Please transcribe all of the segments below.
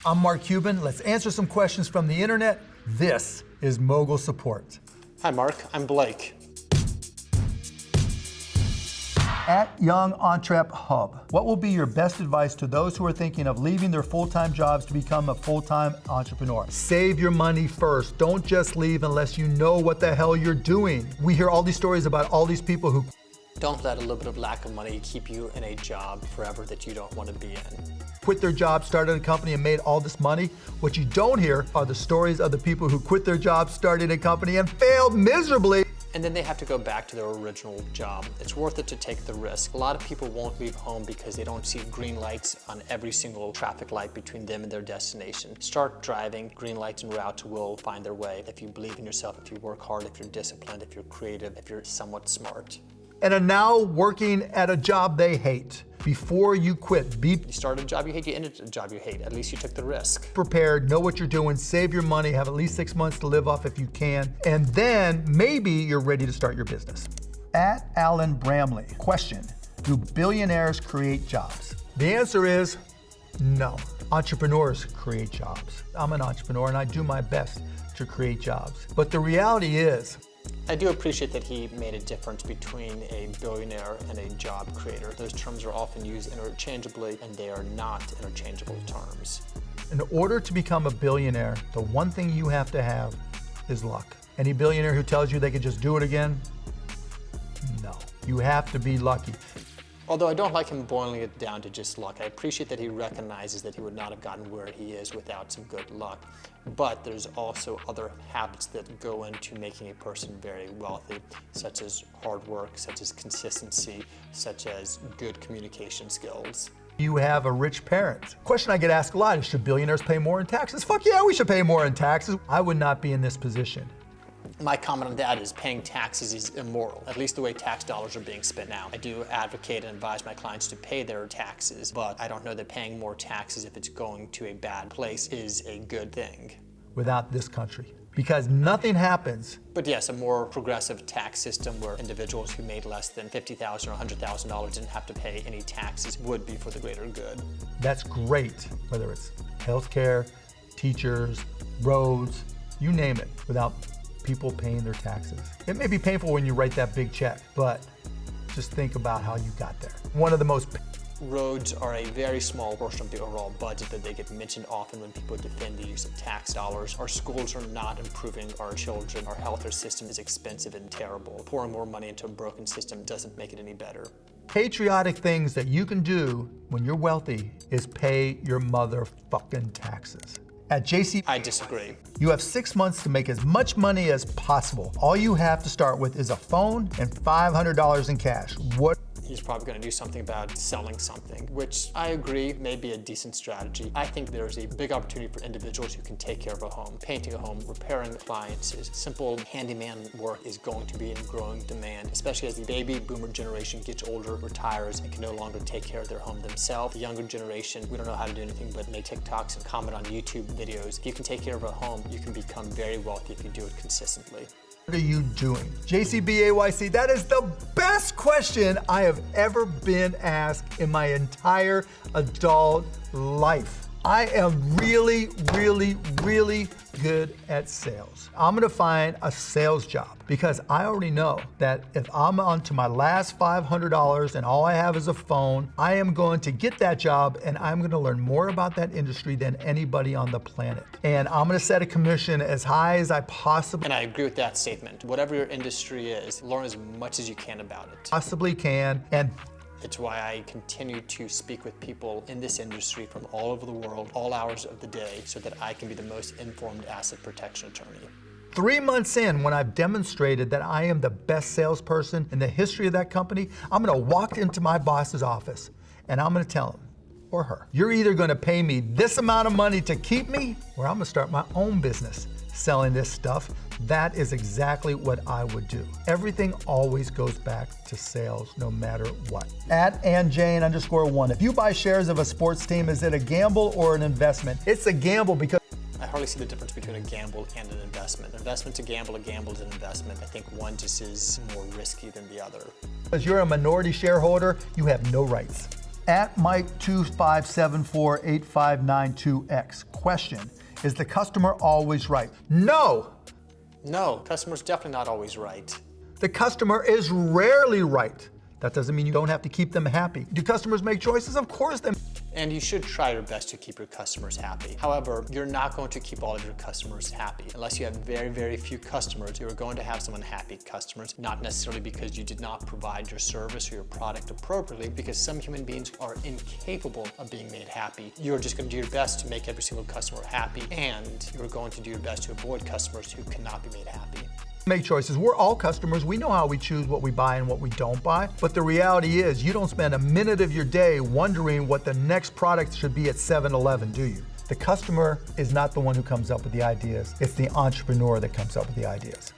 I'm Mark Cuban. Let's answer some questions from the internet. This is Mogul Support. Hi Mark, I'm Blake. At Young Entrep Hub, what will be your best advice to those who are thinking of leaving their full-time jobs to become a full-time entrepreneur? Save your money first. Don't just leave unless you know what the hell you're doing. We hear all these stories about all these people who Don't let a little bit of lack of money keep you in a job forever that you don't want to be in. quit their job, started a company, and made all this money. What you don't hear are the stories of the people who quit their job, started a company, and failed miserably. And then they have to go back to their original job. It's worth it to take the risk. A lot of people won't leave home because they don't see green lights on every single traffic light between them and their destination. Start driving. Green lights en route will find their way if you believe in yourself, if you work hard, if you're disciplined, if you're creative, if you're somewhat smart. And are now working at a job they hate. Before you quit, be You started a job you hate, you ended a job you hate. At least you took the risk. prepared, know what you're doing, save your money, have at least 6 months to live off if you can, and then maybe you're ready to start your business. At Alan Bramley, question, do billionaires create jobs? The answer is no. Entrepreneurs create jobs. I'm an entrepreneur and I do my best to create jobs. But the reality is, I do appreciate that he made a difference between a billionaire and a job creator. Those terms are often used interchangeably, and they are not interchangeable terms. in order to become a billionaire, the one thing you have to have is luck. Any billionaire who tells you they can just do it again, no. You have to be lucky. Although I don't like him boiling it down to just luck. I appreciate that he recognizes that he would not have gotten where he is without some good luck. But there's also other habits that go into making a person very wealthy, such as hard work, such as consistency, such as good communication skills. You have a rich parent. Question I get asked a lot is, should billionaires pay more in taxes? Fuck yeah, we should pay more in taxes. I would not be in this position. My comment on that is paying taxes is immoral, at least the way tax dollars are being spent now. I do advocate and advise my clients to pay their taxes, but I don't know that paying more taxes if it's going to a bad place is a good thing. Without this country. Because nothing happens. But yes, a more progressive tax system where individuals who made less than $50,000 or $100,000 didn't have to pay any taxes would be for the greater good. That's great, whether it's healthcare, teachers, roads, you name it, without people paying their taxes. It may be painful when you write that big check, but just think about how you got there. One of the most Roads are a very small portion of the overall budget that they get mentioned often when people defend the use of tax dollars. Our schools are not improving our children. Our healthcare system is expensive and terrible. Pouring more money into a broken system doesn't make it any better. patriotic things that you can do when you're wealthy is pay your motherfucking taxes. At JC, I disagree. you have 6 months to make as much money as possible. All you have to start with is a phone and $500 in cash. What? He's probably going to do something about selling something, which I agree may be a decent strategy. I think there's a big opportunity for individuals who can take care of a home, painting a home, repairing appliances. Simple handyman work is going to be in growing demand, especially as the baby boomer generation gets older, retires, and can no longer take care of their home themselves. The younger generation, we don't know how to do anything but make TikToks and comment on YouTube videos. If you can take care of a home, you can become very wealthy if you do it consistently. What are you doing? JCBAYC, that is the best question I have ever been asked in my entire adult life. I am really, really, really good at sales. I'm gonna find a sales job because I already know that if I'm on to my last $500 and all I have is a phone, I am going to get that job and I'm gonna learn more about that industry than anybody on the planet. And I'm gonna set a commission as high as I possibly And I agree with that statement. Whatever your industry is, learn as much as you can about it. possibly can. And It's why I continue to speak with people in this industry from all over the world, all hours of the day, so that I can be the most informed asset protection attorney. 3 months in, when I've demonstrated that I am the best salesperson in the history of that company, I'm gonna walk into my boss's office and I'm gonna tell him, or her, you're either gonna pay me this amount of money to keep me, or I'm gonna start my own business selling this stuff. That is exactly what I would do. Everything always goes back to sales, no matter what. At AnJane_1, if you buy shares of a sports team, is it a gamble or an investment? It's a gamble because I hardly see the difference between a gamble and an investment. Investment's a gamble is an investment. I think one just is more risky than the other. you're a minority shareholder, you have no rights. At Mike25748592X. Question, is the customer always right? No! No, customer's definitely not always right. The customer is rarely right. That doesn't mean you don't have to keep them happy. Do customers make choices? Of course they. And you should try your best to keep your customers happy. However, you're not going to keep all of your customers happy. Unless you have very, very few customers, you're going to have some unhappy customers, not necessarily because you did not provide your service or your product appropriately, because some human beings are incapable of being made happy. You're just going to do your best to make every single customer happy, and you're going to do your best to avoid customers who cannot be made happy. Make choices. We're all customers. We know how we choose what we buy and what we don't buy. But the reality is you don't spend a minute of your day wondering what the next product should be at 7-Eleven, do you? The customer is not the one who comes up with the ideas. It's the entrepreneur that comes up with the ideas.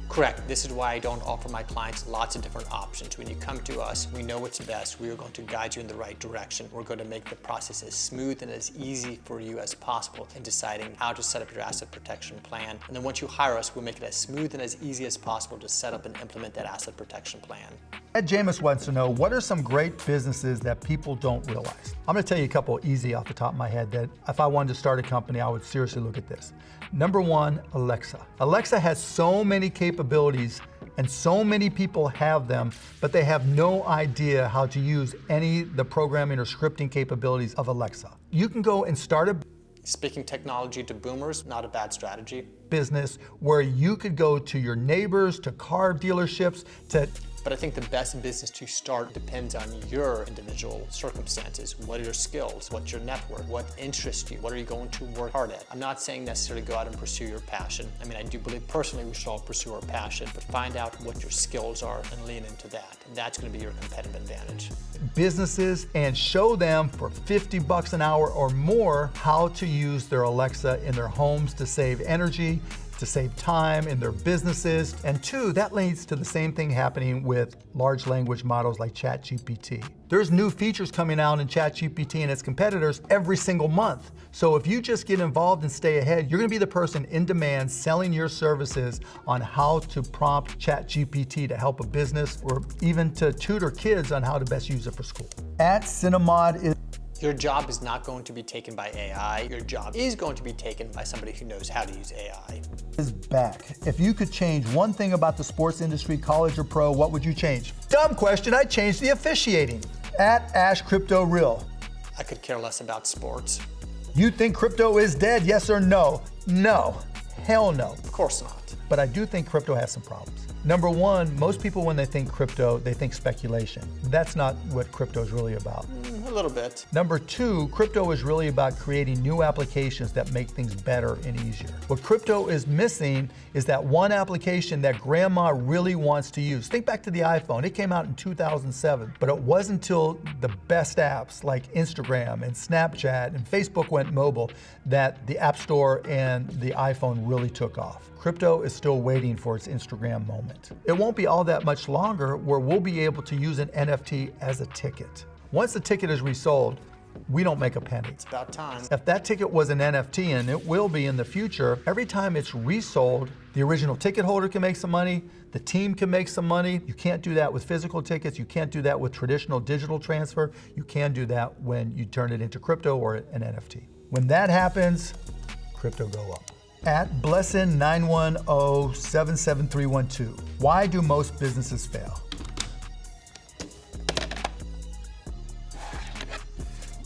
Correct. This is why I don't offer my clients lots of different options. When you come to us, we know what's best. We are going to guide you in the right direction. We're going to make the process as smooth and as easy for you as possible in deciding how to set up your asset protection plan. And then once you hire us, we'll make it as smooth and as easy as possible to set up and implement that asset protection plan. Ed Jameis wants to know, what are some great businesses that people don't realize? I'm going to tell you a couple easy off the top of my head that if I wanted to start a company, I would seriously look at this. Number one, Alexa. Alexa has so many capabilities and so many people have them, but they have no idea how to use any of the programming or scripting capabilities of Alexa. You can go and start a Speaking technology to boomers, not a bad strategy. Business where you could go to your neighbors, to car dealerships, to But I think the best business to start depends on your individual circumstances. What are your skills? What's your network? What interests you? What are you going to work hard at? I'm not saying necessarily go out and pursue your passion. I mean, I do believe personally we should all pursue our passion, but find out what your skills are and lean into that. And that's going to be your competitive advantage. Businesses and show them for $50 an hour or more how to use their Alexa in their homes to save energy, to save time in their businesses. And two, that leads to the same thing happening with large language models like ChatGPT. There's new features coming out in ChatGPT and its competitors every single month. So if you just get involved and stay ahead, you're gonna be the person in demand selling your services on how to prompt ChatGPT to help a business or even to tutor kids on how to best use it for school. At Cinemod is Your job is not going to be taken by AI. Your job is going to be taken by somebody who knows how to use AI. Is back. If you could change one thing about the sports industry, college or pro, what would you change? Dumb question, I'd change the officiating. At Ash Crypto Real. I could care less about sports. You think crypto is dead, yes or no? No, hell no. Of course not. But I do think crypto has some problems. Number one, most people when they think crypto, they think speculation. That's not what crypto is really about. A little bit. Number two, crypto is really about creating new applications that make things better and easier. What crypto is missing is that one application that grandma really wants to use. Think back to the iPhone. It came out in 2007, but it wasn't until the best apps like Instagram and Snapchat and Facebook went mobile that the App Store and the iPhone really took off. Crypto is still waiting for its Instagram moment. It won't be all that much longer where we'll be able to use an NFT as a ticket. Once the ticket is resold, we don't make a penny. It's about time. If that ticket was an NFT, and it will be in the future, every time it's resold, the original ticket holder can make some money, the team can make some money. You can't do that with physical tickets. You can't do that with traditional digital transfer. You can do that when you turn it into crypto or an NFT. When that happens, crypto go up. At Blessin910-77312. Why do most businesses fail?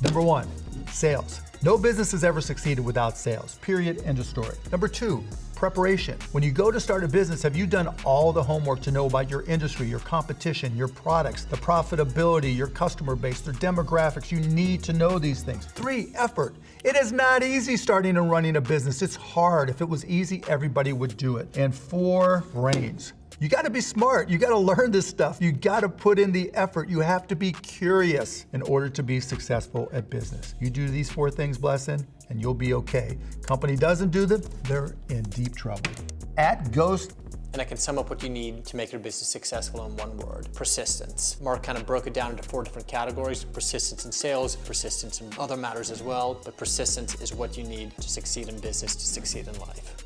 Number one, sales. No business has ever succeeded without sales, period, end of story. Number two, preparation. When you go to start a business, have you done all the homework to know about your industry, your competition, your products, the profitability, your customer base, their demographics? You need to know these things. Three, effort. It is not easy starting and running a business. It's hard. If it was easy, everybody would do it. And four, brains. You gotta be smart. You gotta learn this stuff. You gotta put in the effort. You have to be curious in order to be successful at business. You do these four things, Blessin, and you'll be okay. Company doesn't do them, they're in deep trouble. At Ghost. And I can sum up what you need to make your business successful in one word: persistence. Mark kind of broke it down into four different categories: persistence in sales, persistence in other matters as well, but persistence is what you need to succeed in business, to succeed in life.